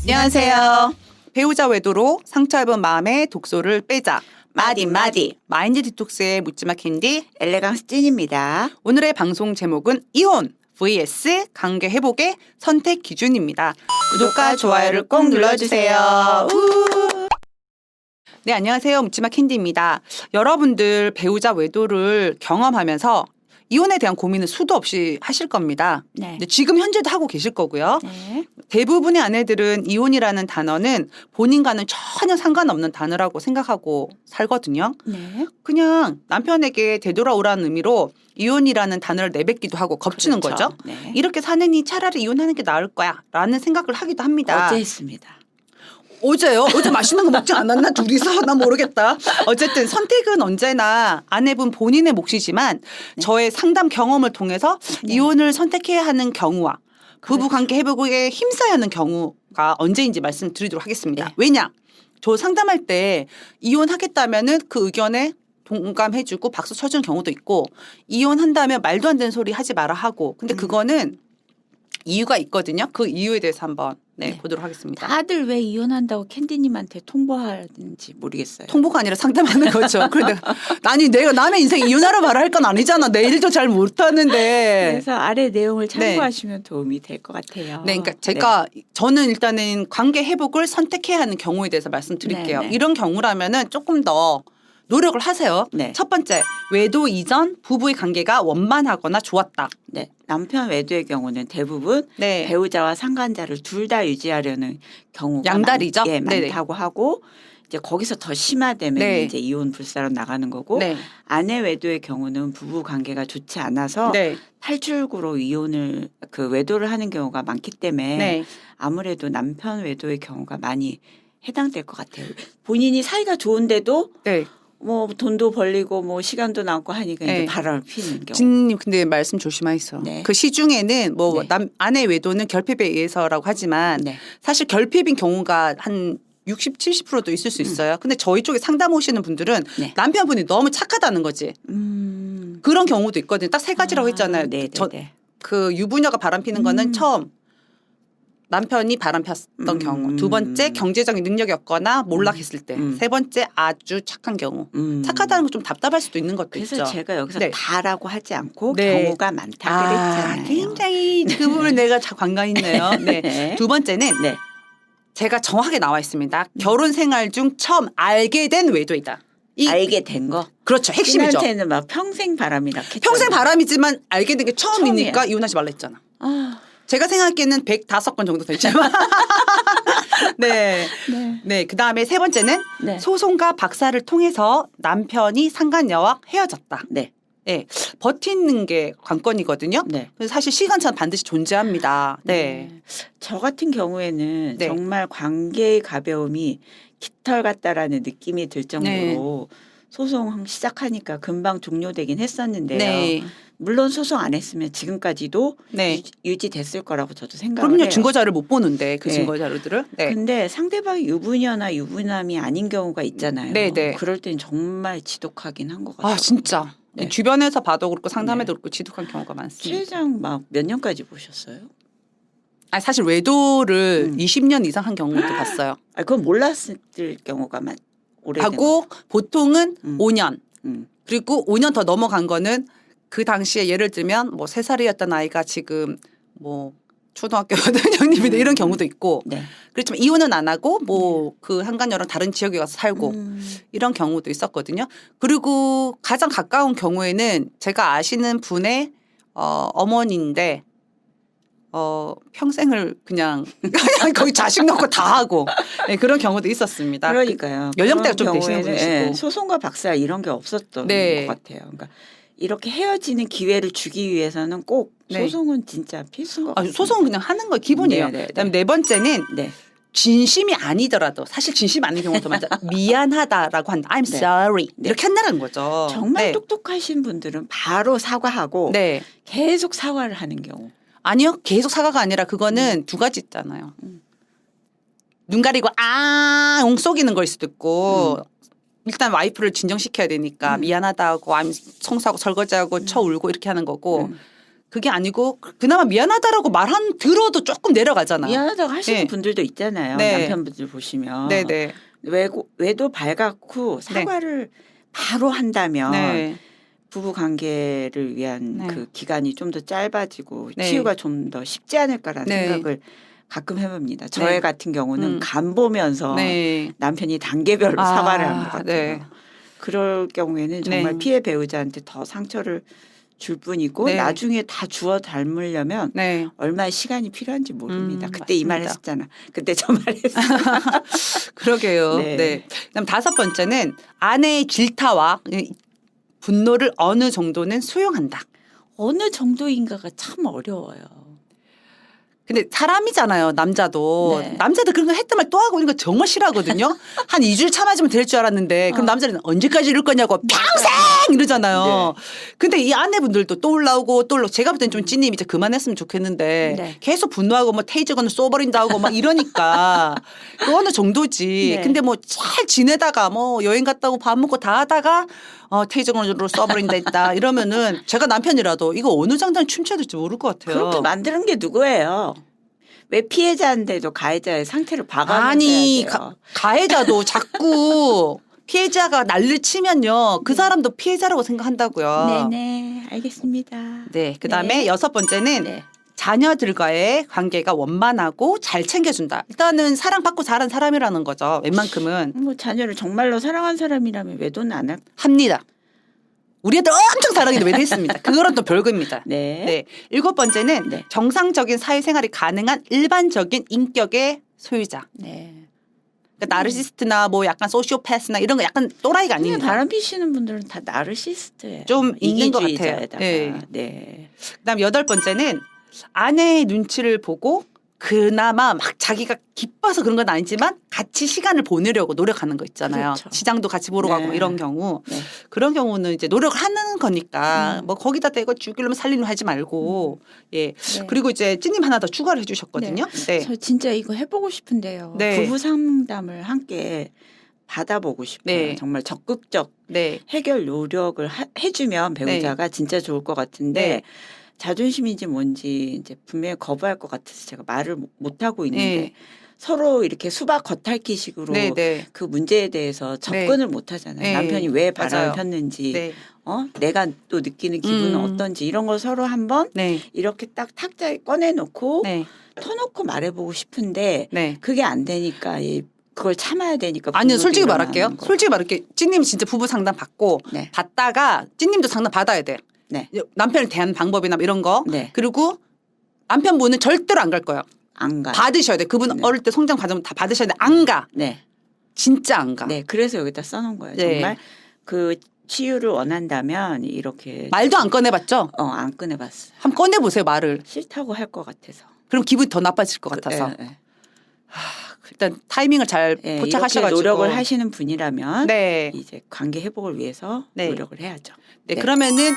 안녕하세요. 배우자 외도로 상처 입은 마음의 독소를 빼자. 마디 마인드 디톡스의 묻지마 캔디. 엘레강스 찐입니다. 오늘의 방송 제목은 이혼 vs 관계 회복의 선택 기준입니다. 구독과 좋아요를 꼭 눌러주세요. 네, 안녕하세요. 묻지마 캔디입니다. 여러분들 배우자 외도를 경험하면서 이혼에 대한 고민은 수도 없이 하실 겁니다. 네. 근데 지금 현재도 하고 계실 거고요. 네. 대부분의 아내들은 이혼이라는 단어는 본인과는 전혀 상관없는 단어라고 생각하고 살거든요. 네. 그냥 남편에게 되돌아오라는 의미로 이혼이라는 단어를 내뱉기도 하고 겁주는 그렇죠. 거죠. 네. 이렇게 사느니 차라리 이혼하는 게 나을 거야 라는 생각을 하기도 합니다. 어제 했습니다. 어제요? 어제 맛있는 거 먹지 않았나? 둘이서? 난 모르겠다. 어쨌든 선택은 언제나 아내분 본인의 몫이지만 네. 저의 상담 경험을 통해서 네. 이혼을 선택해야 하는 경우와 그렇죠. 부부관계 회복에 힘써야 하는 경우가 언제인지 말씀드리도록 하겠습니다. 네. 왜냐? 저 상담할 때 이혼하겠다면은 그 의견에 동감해주고 박수 쳐주는 경우도 있고 이혼한다면 말도 안 되는 소리 하지 마라 하고 근데 그거는 이유가 있거든요. 그 이유에 대해서 한번 네. 보도록 하겠습니다. 다들 왜 이혼한다고 캔디님한테 통보하는지 모르겠어요. 통보가 아니라 상담하는 거죠. 그런데 아니 내가 남의 인생 이혼하러 말할 건 아니잖아. 내 일도 잘 못하는데. 그래서 아래 내용을 참고하시면 도움이 될 것 같아요. 네, 그러니까 제가 저는 일단은 관계 회복을 선택해야 하는 경우에 대해서 말씀드릴게요. 네, 네. 이런 경우라면은 조금 더 노력을 하세요. 네. 첫 번째, 외도 이전 부부의 관계가 원만하거나 좋았다. 네. 남편 외도의 경우는 대부분 네. 배우자와 상간자를 둘 다 유지하려는 경우가 양다리죠? 예, 네네. 많다고 하고 이제 거기서 더 심화되면 네. 이제 이혼 불사로 나가는 거고 네. 아내 외도의 경우는 부부 관계가 좋지 않아서 네. 탈출구로 이혼을 그 외도를 하는 경우가 많기 때문에 네. 아무래도 남편 외도의 경우가 많이 해당될 것 같아요. 본인이 사이가 좋은데도 네. 뭐 돈도 벌리고 뭐 시간도 남고 하니까 네. 이제 바람을 피는 경우. 진님 근데 말씀 조심하세요. 네. 그 시중에는 뭐 네. 아내 외도는 결핍에 의해서라고 하지만 네. 사실 결핍인 경우가 한 60, 70%도 있을 수 있어요. 근데 저희 쪽에 상담 오시는 분들은 네. 남편분이 너무 착하다는 거지. 그런 경우도 있거든요. 딱 세 가지라고 했잖아요. 네, 그 유부녀가 바람피는 거는 처음 남편이 바람폈던 음. 경우. 두 번째 경제적인 능력이 없거나 몰락했을 때. 세 번째 아주 착한 경우. 착하다는 건 좀 답답할 수도 있는 것도 그래서 있죠. 제가 여기서 네. 다라고 하지 않고 네. 경우가 많다 그랬잖아요. 굉장히 그 부분을 내가 관감 있네요. 네. 네. 두 번째는 네. 제가 정확하게 나와 있습니다. 결혼 생활 중 처음 알게 된 외도이다. 알게 된 거. 그렇죠. 핵심이죠. 신한테는 막 평생 바람이라 했잖아요. 평생 바람이지만 알게 된 게 처음이니까 처음이에요. 이혼하지 말라 했잖아. 아, 제가 생각하기에는 105건 정도 되지만. 네. 네. 네. 그 다음에 세 번째는 네. 소송과 박사를 통해서 남편이 상간녀와 헤어졌다. 네. 네. 버티는 게 관건이거든요. 네. 그래서 사실 시간차는 반드시 존재합니다. 네. 저 같은 경우에는 네. 정말 관계의 가벼움이 깃털 같다라는 느낌이 들 정도로 소송 시작하니까 금방 종료되긴 했었는데요. 네. 물론 소송 안 했으면 지금까지도 네. 유지됐을 거라고 저도 생각을 그럼요. 해요. 증거 자료를 못 보는데 그 네. 증거 자료들을. 네. 근데 상대방이 유부녀나 유부남이 아닌 경우가 있잖아요. 네, 네. 그럴 땐 정말 지독하긴 한 것 같아요. 아 진짜. 네. 주변에서 봐도 그렇고 상담해도 네. 그렇고 지독한 경우가 많습니다. 최장 막 몇 년까지 보셨어요? 아니, 사실 외도를 20년 이상 한 경우도 봤어요. 아, 그건 몰랐을 경우가 오래된 하고 보통은 음. 5년. 음. 그리고 5년 더 넘어간 거는 그 당시에 예를 들면 뭐 3살이었던 아이가 지금 뭐 초등학교 형님인데 이런 경우도 있고 네. 그렇지만 이혼은 안 하고 뭐 그 한간녀랑 다른 지역에 가서 살고 이런 경우도 있었거든요. 그리고 가장 가까운 경우에는 제가 아시는 분의 어머니인데 평생을 그냥 거기 자식 놓고 다 하고 네, 그런 경우도 있었습니다. 그러니까요. 연령대가 좀 그런 되시는 경우에는, 분이시고. 예, 소송과 박사 이런 게 없었던 네. 것 같아요. 그러니까 이렇게 헤어지는 기회를 주기 위해서는 꼭 네. 소송은 진짜 필수인 것 같아요. 소송은 그냥 하는 거 기본이에요. 네, 네, 네. 그다음에 네 번째는 네. 진심이 아니더라도 사실 진심 아닌 경우가 더 많죠. 미안하다라고 한다. I'm 네. sorry. 네. 이렇게 한다는 거죠. 정말 네. 똑똑하신 분들은 바로 사과하고 네. 계속 사과를 하는 경우. 아니요. 계속 사과가 아니라 그거는 두 가지 있잖아요. 눈 가리고 웅 속이는 걸 수도 있고 일단 와이프를 진정시켜야 되니까 미안하다고 청소하고 설거지하고 쳐 울고 이렇게 하는 거고 그게 아니고 그나마 미안하다라고 들어도 조금 내려가잖아. 미안하다고 하시는 네. 분들도 있잖아요. 네. 남편분들 보시면 네네. 외도 발갛고 사과를 바로 한다면 네. 부부 관계를 위한 네. 그 기간이 좀 더 짧아지고 네. 치유가 좀 더 쉽지 않을까라는 네. 생각을 가끔 해봅니다. 저의 네. 같은 경우는 간 보면서 네. 남편이 단계별로 사과를 한 것 같아요. 네. 그럴 경우에는 정말 네. 피해 배우자한테 더 상처를 줄 뿐이고 네. 나중에 다 주워 닮으려면 네. 얼마의 시간이 필요한지 모릅니다. 그때 맞습니다. 이 말 했었잖아. 그때 저 말 했어. 그러게요. 네. 네. 그다음 5번째는 아내의 질타와 분노를 어느 정도는 수용한다. 어느 정도인가가 참 어려워요. 근데 사람이잖아요. 남자도. 네. 남자도 그런 거 했던 말 또 하고 이런 거 정말 싫어하거든요. 한 2주를 참아주면 될 줄 알았는데 그럼 남자는 언제까지 이럴 거냐고 평생 이러잖아요. 근데 이 아내분들도 또 올라오고 또 올라오고 제가 볼 땐 좀 찐님 이제 그만했으면 좋겠는데 네. 계속 분노하고 뭐 테이저건을 쏘버린다고 막 이러니까 그 어느 정도지. 네. 근데 뭐 잘 지내다가 뭐 여행 갔다 오고 밥 먹고 다 하다가 테이저건으로 쏘버린다 했다 이러면은 제가 남편이라도 이거 어느 장단에 춤춰야 될지 모를 것 같아요. 그렇게 만드는 게 누구예요? 왜 피해자인데도 가해자의 상태를 봐가면서 아니 해야 돼요? 가해자도 자꾸 피해자가 난리를 치면요 그 사람도 피해자라고 생각한다고요. 네네 알겠습니다. 네, 그다음에 네. 6번째는 네. 자녀들과의 관계가 원만하고 잘 챙겨준다. 일단은 사랑받고 자란 사람이라는 거죠. 웬만큼은 뭐 자녀를 정말로 사랑한 사람이라면 외도는 안 할. 합니다. 우리 애들 엄청 사랑해도 외도했습니다. 그거는 또 별거입니다. 네. 네, 7번째는 네. 정상적인 사회생활이 가능한 일반적인 인격의 소유자. 네. 그러니까 나르시스트나 뭐 약간 소시오패스나 이런 거 약간 또라이가 그냥 아닙니다. 바람 피시는 분들은 다 나르시스트예요. 좀 있는 것 같아요. 이기주의자에다가. 네. 네. 그다음 8번째는 아내의 눈치를 보고 그나마 막 자기가 기뻐서 그런 건 아니지만 같이 시간을 보내려고 노력하는 거 있잖아요. 그렇죠. 시장도 같이 보러 네. 가고 이런 경우. 네. 그런 경우는 이제 노력을 하는 거니까 뭐 거기다 대고 죽이려면 살리려면 하지 말고 예. 네. 그리고 이제 찐님 하나 더 추가를 해주셨거든요. 네. 저 진짜 이거 해보고 싶은데요. 네. 부부 상담을 함께 받아보고 싶어요. 네. 정말 적극적 네. 해결 노력을 해주면 배우자가 진짜 좋을 것 같은데 네. 자존심인지 뭔지 이제 분명히 거부할 것 같아서 제가 말을 못 하고 있는데 네. 서로 이렇게 수박 겉핥기식으로 네. 네. 그 문제에 대해서 접근을 못 하잖아요. 네. 남편이 왜 바람을 맞아요. 폈는지, 네. 내가 또 느끼는 기분은 어떤지 이런 걸 서로 한번 네. 이렇게 딱 탁자에 꺼내놓고 네. 터놓고 말해보고 싶은데 네. 그게 안 되니까 그걸 참아야 되니까. 아니요, 분노도 솔직히 일어나는 말할게요. 거고. 솔직히 말할게요. 찐님 진짜 부부 상담 받고 네. 받다가 찐님도 상담 받아야 돼. 네. 남편을 대하는 방법이나 이런 거. 네. 그리고 남편분은 절대로 안 갈 거예요. 안 가. 받으셔야 돼. 그분 네. 어릴 때 성장 과정 다 받으셔야 돼. 안 가. 네. 진짜 안 가. 네. 그래서 여기다 써놓은 거예요. 네. 정말 그 치유를 원한다면 이렇게 말도 안 꺼내봤죠? 안 꺼내봤어요. 한번 꺼내보세요, 말을. 싫다고 할 것 같아서. 그럼 기분이 더 나빠질 것 같아서. 네, 네. 일단 타이밍을 잘 네, 포착하셔가지고. 이렇게 노력을 하시는 분이라면 네. 이제 관계 회복을 위해서 네. 노력을 해야죠. 네. 그러면은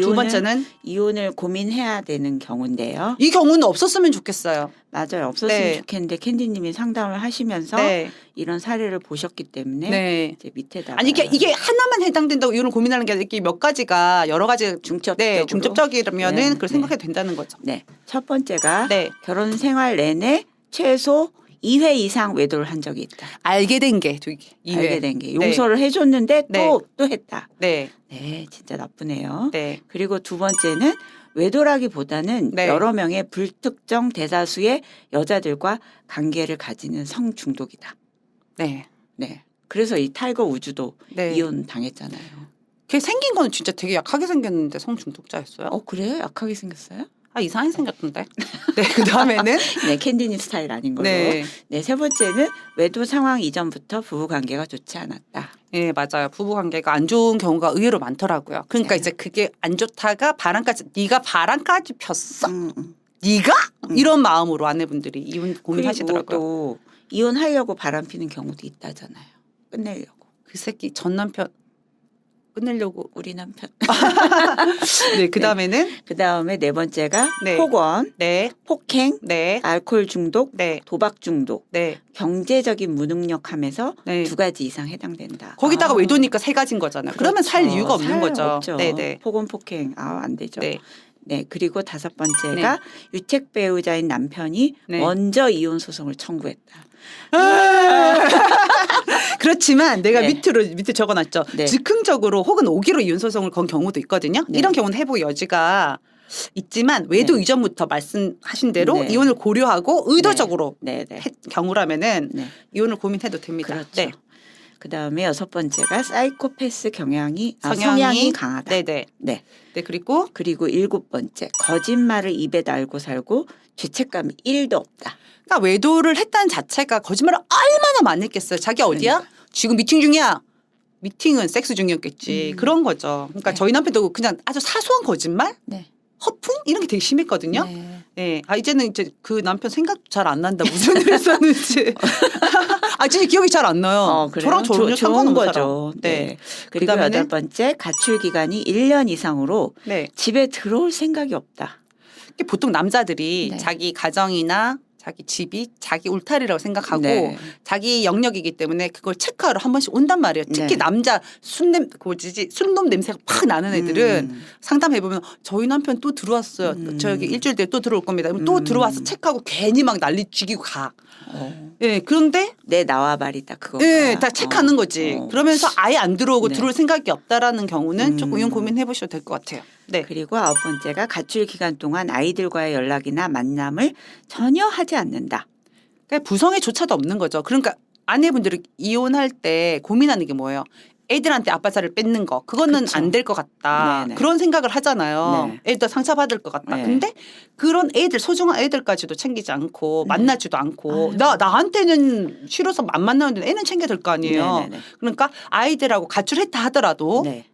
두 번째는 이혼을 고민해야 되는 경우인데요. 이 경우는 없었으면 좋겠어요. 맞아요. 없었으면 네. 좋겠는데 캔디님이 상담을 하시면서 네. 이런 사례를 보셨기 때문에 네. 이제 밑에다가 아니 이게 하나만 해당된다고 이혼을 고민하는 게 아니라 이게 몇 가지가 여러 가지 중첩적으로 네, 중첩적이라면은 네, 그걸 생각해도 된다는 거죠. 네. 첫 번째가 네. 결혼 생활 내내 최소 2회 이상 외도를 한 적이 있다. 알게 된 게 알게 된 게 용서를 해줬는데 네. 또 했다. 네. 네, 진짜 나쁘네요. 네. 그리고 두 번째는 외도라기보다는 네. 여러 명의 불특정 대다수의 여자들과 관계를 가지는 성 중독이다. 네. 네. 그래서 이 타이거 우즈도 네. 이혼 당했잖아요. 걔 생긴 거는 진짜 되게 약하게 생겼는데 성중독자였어요. 그래요? 약하게 생겼어요? 이상하게 생겼던데. 네. 그 다음에는 네, 캔디님 스타일 아닌 걸로. 네. 네, 세 번째는 외도 상황 이전부터 부부 관계가 좋지 않았다. 네, 맞아요. 부부 관계가 안 좋은 경우가 의외로 많더라고요. 그러니까 네. 이제 그게 안 좋다가 네가 바람까지 폈어. 음. 네가 이런 마음으로 아내분들이 이혼 고민하시더라고요. 그리고 또 이혼하려고 바람 피는 경우도 있다잖아요. 끝내려고. 그 새끼 전 남편 끝내려고. 우리 남편. 네, 그다음에는 그다음에 네 번째가 네. 폭언, 네. 폭행, 네. 알코올 중독, 네. 도박 중독, 네. 경제적인 무능력함에서 네. 2가지 이상 해당된다. 거기다가 외도니까 3가지인 거잖아요. 그러면 살 그렇죠. 이유가 없는 살 거죠. 없죠. 네, 네. 폭언, 폭행 안 되죠. 네. 네, 그리고 5번째가 유책 배우자인 남편이 네. 먼저 이혼 소송을 청구했다. 그렇지만 내가 네. 밑에 적어놨죠. 네. 즉흥적으로 혹은 오기로 이혼 소송을 건 경우도 있거든요. 네. 이런 경우는 회복 여지가 있지만 외도 네. 이전부터 말씀하신 대로 네. 이혼을 고려하고 의도적으로 네, 네. 경우라면은 네. 이혼을 고민해도 됩니다. 그렇죠. 네. 그다음에 6번째가 사이코패스 성향이 강하다. 네네. 네. 네 그리고 그리고 7번째 거짓말을 입에 달고 살고 죄책감이 1도 없다. 그러니까 외도를 했다는 자체가 거짓말을 얼마나 많이 했겠어요. 자기 어디야? 그러니까. 지금 미팅 중이야. 미팅은 섹스 중이었겠지. 그런 거죠. 그러니까 네. 저희 남편도 그냥 아주 사소한 거짓말, 네. 허풍 이런 게 되게 심했거든요. 네. 네. 아 이제는 이제 그 남편 생각 잘 안 난다. 무슨 일 했었는지. 아 진짜 기억이 잘 안 나요. 그래요? 저랑 전혀 좋은 상관없는 거죠. 사람. 네. 그리고 그다음에는 8번째 가출 기간이 1년 이상으로 네. 집에 들어올 생각이 없다. 이게 보통 남자들이 네. 자기 가정이나 자기 집이 자기 울타리라고 생각하고 네. 자기 영역이기 때문에 그걸 체크하러 한 번씩 온단 말이에요. 특히 네. 남자 순놈 냄새가 팍 나는 애들은 상담해 보면 저희 남편 또 들어왔어요. 저기 일주일 뒤에 또 들어올 겁니다. 그러면 또 들어와서 체크하고 괜히 막 난리 죽이고 가. 예, 그런데 내 나와 말이다 그거. 예, 다 체크하는 거지. 그러면서 아예 안 들어오고 네. 들어올 생각이 없다라는 경우는 조금 이혼 고민해 보셔도 될 것 같아요. 네. 그리고 9번째가 가출 기간 동안 아이들과의 연락이나 만남을 전혀 하지 않는다. 그러니까 부성애조차도 없는 거죠. 그러니까 아내분들이 이혼할 때 고민하는 게 뭐예요? 애들한테 아빠 자리를 뺏는 거 그거는 그쵸. 안 될 것 같다. 네네. 그런 생각을 하잖아요. 네. 애들 상처받을 것 같다. 네. 근데 그런 애들 소중한 애들까지도 챙기지 않고 만나지도 않고 아유. 나한테는 싫어서 안 만나는데 애는 챙겨야 될 거 아니에요. 네네네. 그러니까 아이들하고 가출했다 하더라도 네.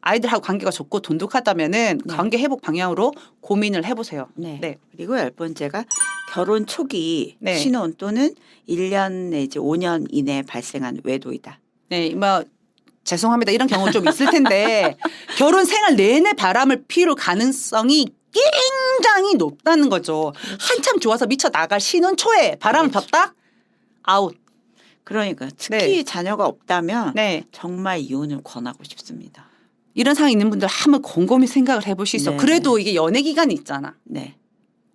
아이들하고 관계가 좋고 돈독하다면은 네. 관계 회복 방향으로 고민을 해보세요. 네. 네. 그리고 10번째가 결혼 초기 네. 신혼 또는 1년 내지 5년 이내에 발생한 외도이다. 네, 뭐 죄송합니다. 이런 경우 좀 있을 텐데 결혼 생활 내내 바람을 피울 가능성이 굉장히 높다는 거죠. 한참 좋아서 미쳐 나갈 신혼 초에 바람을 폈다? 아웃. 그러니까 특히 네. 자녀가 없다면 네. 정말 이혼을 권하고 싶습니다. 이런 상황 있는 분들 한번 곰곰이 생각을 해보시죠. 네. 그래도 이게 연애 기간이 있잖아. 네.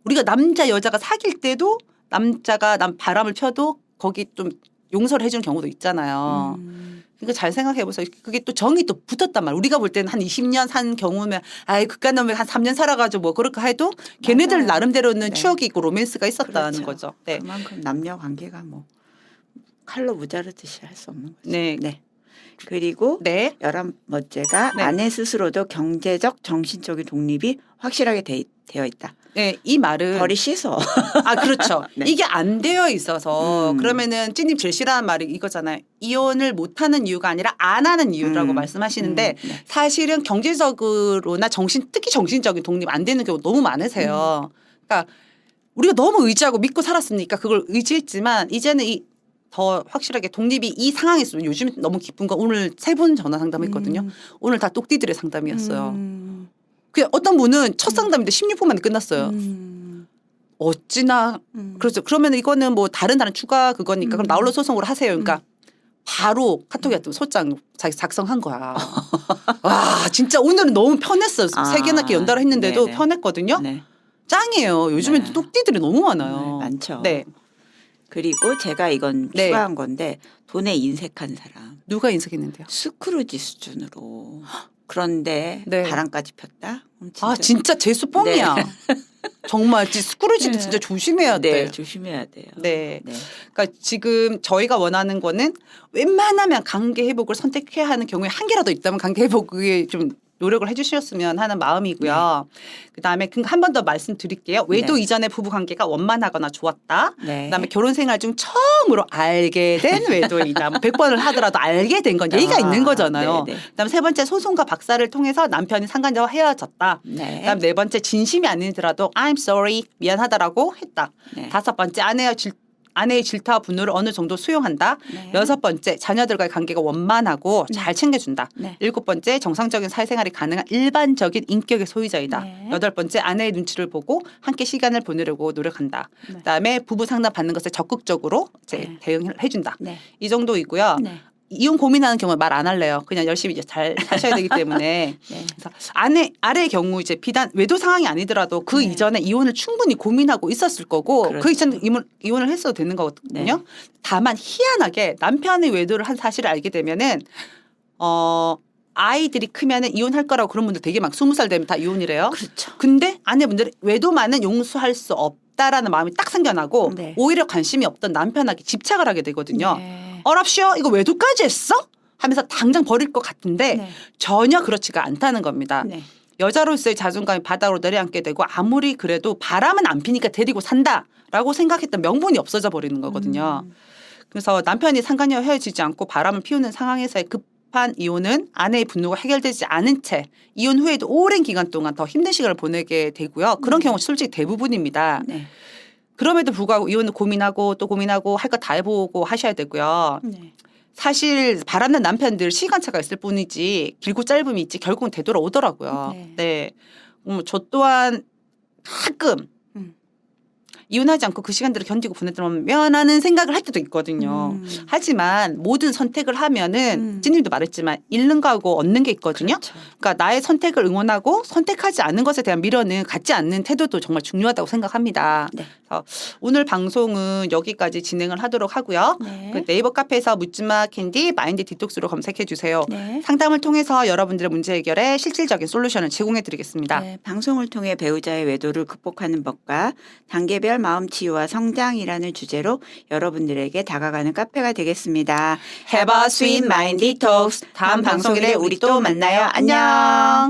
우리가 남자 여자가 사귈 때도 남자가 바람을 펴도 거기 좀 용서를 해주는 경우도 있잖아요. 그러니까 잘 생각해 보세요. 그게 또 정이 또 붙었단 말이에요. 우리가 볼 때는 한 20년 산 경우면 아이 그깟 놈이 한 3년 살아가지고 뭐 그렇게 해도 걔네들 맞아요. 나름대로는 네. 추억이 있고 로맨스가 있었다는 그렇죠. 거죠. 네. 그만큼 남녀 관계가 뭐 칼로 무자르듯이 할 수 없는 거죠. 네. 네. 그리고 네. 11번째가 네. 아내 스스로도 경제적 정신적인 독립이 확실하게 되어 있다. 네, 이 말은 벌이 씻어. 아 그렇죠. 네. 이게 안 되어 있어서 음. 그러면은 찐님 제일 싫어하는 말이 이거잖아요. 이혼을 못하는 이유가 아니라 안 하는 이유라고 말씀하시는데 네. 사실은 경제적으로나 특히 정신적인 독립 안 되는 경우 너무 많으세요. 그러니까 우리가 너무 의지하고 믿고 살았으니까 그걸 의지했지만 이제는 더 확실하게 독립이 이 상황에서 요즘 너무 기쁜 건 오늘 3분 전화 상담했거든요. 오늘 다 똑띠들의 상담이었어요. 그냥 어떤 분은 첫 상담인데 16분 만에 끝났어요. 어찌나 그렇죠. 그러면 이거는 뭐 다른 추가 그거니까 그럼 나홀로 소송으로 하세요. 그러니까 바로 카톡이 왔더니 소장 자기 작성한 거야. 와 진짜 오늘은 너무 편했어요. 아, 3개나 연달아 했는데도 네네. 편했거든요. 네. 짱이에요. 요즘엔 네. 똑띠들이 너무 많아요. 네, 많죠. 네. 그리고 제가 이건 네. 추가한 건데 돈에 인색한 사람. 누가 인색했는데요? 스크루지 수준으로. 그런데 네. 바람까지 폈다? 그럼 아 진짜 재수 뻥이야. 네. 정말 스크루지도 진짜 조심해야 돼. 네, 조심해야 돼요. 네. 네. 그러니까 지금 저희가 원하는 거는 웬만하면 관계 회복을 선택해야 하는 경우에 한 개라도 있다면 관계 회복에 좀 노력을 해주셨으면 하는 마음이고요. 그다음에 한 번 더 말씀드릴게요. 외도 네. 이전의 부부 관계가 원만하거나 좋았다. 네. 그다음에 결혼 생활 중 처음으로 알게 된 외도이다. 100번을 하더라도 알게 된 건 예의가 있는 거잖아요. 네네. 그다음에 3번째 소송과 박사를 통해서 남편이 상간자와 헤어졌다. 네. 그다음 4번째 진심이 아니더라도 I'm sorry 미안하다라고 했다. 네. 5번째 아내의 질타와 분노를 어느 정도 수용한다. 네. 6번째, 자녀들과의 관계가 원만하고 잘 챙겨준다. 네. 7번째, 정상적인 사회생활이 가능한 일반적인 인격의 소유자이다. 네. 8번째, 아내의 눈치를 보고 함께 시간을 보내려고 노력한다. 네. 그다음에 부부 상담 받는 것에 적극적으로 이제 네. 대응을 해준다. 네. 이 정도이고요. 네. 이혼 고민하는 경우는 말 안 할래요. 그냥 열심히 이제 잘 사셔야 되기 때문에. 네. 그래서 아래의 경우 이제 비단 외도 상황이 아니더라도 그 네. 이전에 이혼을 충분히 고민하고 있었을 거고 그렇죠. 그 이전에 이혼을 했어도 되는 거거든요. 네. 다만 희한하게 남편의 외도를 한 사실을 알게 되면은 아이들이 크면은 이혼할 거라고 그런 분들 되게 막 20살 되면 다 이혼이래요. 그렇죠. 근데 아내분들은 외도만은 용서할 수 없다라는 마음이 딱 생겨나고 네. 오히려 관심이 없던 남편에게 집착을 하게 되거든요. 네. 어랍쇼 이거 외도까지 했어? 하면서 당장 버릴 것 같은데 네. 전혀 그렇지가 않다는 겁니다. 네. 여자로서의 자존감이 바닥으로 내려앉게 되고 아무리 그래도 바람은 안 피니까 데리고 산다라고 생각했던 명분이 없어져 버리는 거거든요. 그래서 남편이 상관이 헤어지지 않고 바람을 피우는 상황에서의 급한 이혼은 아내의 분노가 해결되지 않은 채 이혼 후에도 오랜 기간 동안 더 힘든 시간을 보내게 되고요. 그런 경우 솔직히 대부분입니다. 네. 그럼에도 불구하고 이혼을 고민하고 또 고민하고 할 거 다 해보고 하셔야 되고요. 네. 사실 바람난 남편들 시간차가 있을 뿐이지 길고 짧음이 있지 결국은 되돌아오더라고요. 네. 네. 저 또한 가끔 이혼하지 않고 그 시간들을 견디고 보내면 하는 생각을 할 때도 있거든요. 하지만 모든 선택을 하면은 찌님도 말했지만 잃는 거하고 얻는 게 있거든요. 그렇죠. 그러니까 나의 선택을 응원하고 선택하지 않은 것에 대한 미련은 갖지 않는 태도도 정말 중요하다고 생각합니다. 네. 그래서 오늘 방송은 여기까지 진행을 하도록 하고요. 네. 그 네이버 카페에서 묻지마 캔디 마인드 디톡스로 검색해 주세요. 네. 상담을 통해서 여러분들의 문제 해결에 실질적인 솔루션을 제공해 드리겠습니다. 네, 방송을 통해 배우자의 외도를 극복하는 법과 단계별 마음 치유와 성장이라는 주제로 여러분들에게 다가가는 카페가 되겠습니다. Have a sweet mind detox. 다음 방송일에 우리 또 만나요. 안녕.